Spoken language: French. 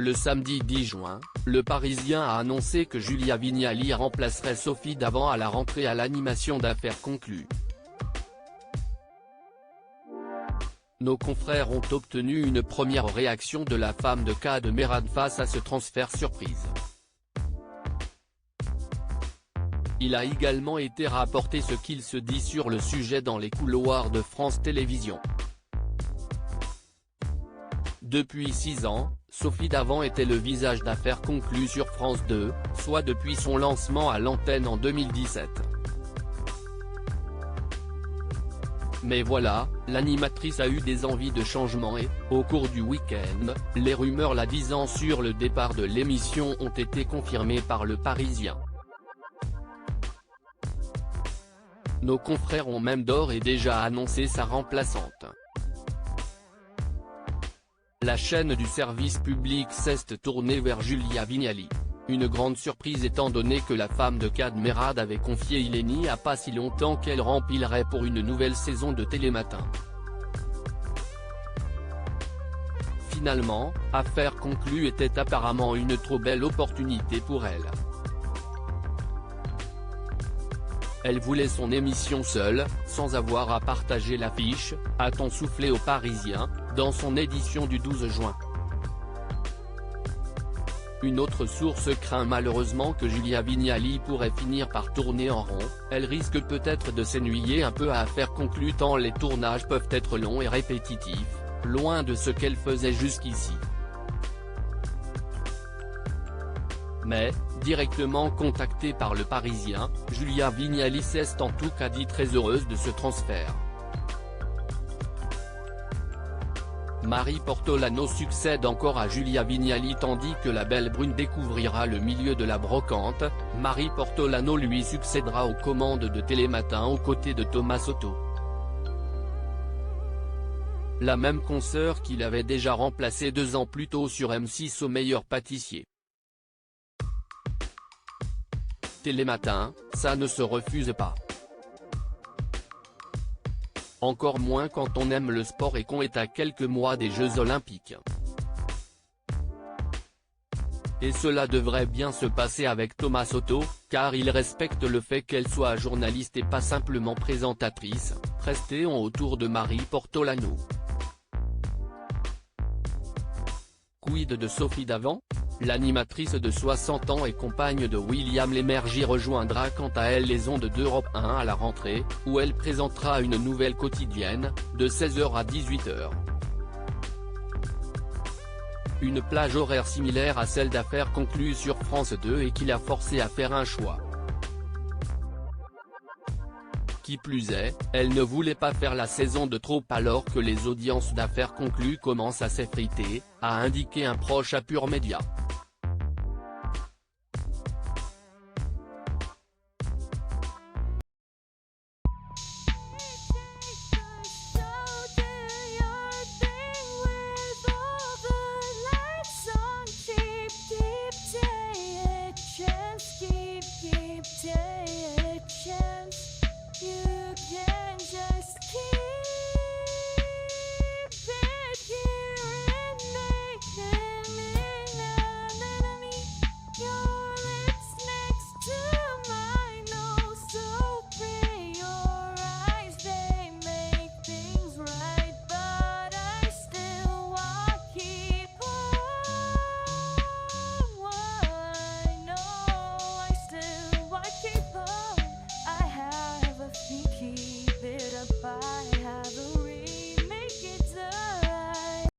Le samedi 10 juin, Le Parisien a annoncé que Julia Vignali remplacerait Sophie Davant à la rentrée à l'animation d'Affaires conclues. Nos confrères ont obtenu une première réaction de la femme de Kad Merad face à ce transfert surprise. Il a également été rapporté ce qu'il se dit sur le sujet dans les couloirs de France Télévisions. Depuis 6 ans, Sophie Davant était le visage d'Affaires conclues sur France 2, soit depuis son lancement à l'antenne en 2017. Mais voilà, l'animatrice a eu des envies de changement et, au cours du week-end, les rumeurs la disant sur le départ de l'émission ont été confirmées par Le Parisien. Nos confrères ont même d'ores et déjà annoncé sa remplaçante. La chaîne du service public s'est tournée vers Julia Vignali. Une grande surprise étant donné que la femme de Kad Merad avait confié il n'y a pas si longtemps qu'elle remplirait pour une nouvelle saison de Télématin. Finalement, Affaires conclues était apparemment une trop belle opportunité pour elle. Elle voulait son émission seule, sans avoir à partager l'affiche, a-t-on soufflé au Parisien, dans son édition du 12 juin. Une autre source craint malheureusement que Julia Vignali pourrait finir par tourner en rond, elle risque peut-être de s'ennuyer un peu à Affaires conclues tant les tournages peuvent être longs et répétitifs, loin de ce qu'elle faisait jusqu'ici. Mais, directement contactée par Le Parisien, Julia Vignali s'est en tout cas dit très heureuse de ce transfert. Marie Portolano succède encore à Julia Vignali tandis que la belle brune découvrira le milieu de la brocante. Marie Portolano lui succédera aux commandes de Télématin aux côtés de Thomas Soto. La même consoeur qu'il avait déjà remplacée 2 ans plus tôt sur M6 au meilleur pâtissier. Télématin, ça ne se refuse pas. Encore moins quand on aime le sport et qu'on est à quelques mois des Jeux Olympiques. Et cela devrait bien se passer avec Thomas Soto, car il respecte le fait qu'elle soit journaliste et pas simplement présentatrice, restons autour de Marie Portolano. Quid de Sophie Davant ? L'animatrice de 60 ans et compagne de William Lémergie rejoindra quant à elle les ondes d'Europe 1 à la rentrée, où elle présentera une nouvelle quotidienne, de 16h à 18h. Une plage horaire similaire à celle d'Affaires conclues sur France 2 et qui l'a forcée à faire un choix. Qui plus est, elle ne voulait pas faire la saison de trop alors que les audiences d'Affaires conclues commencent à s'effriter, a indiqué un proche à Pure Média. You can just keep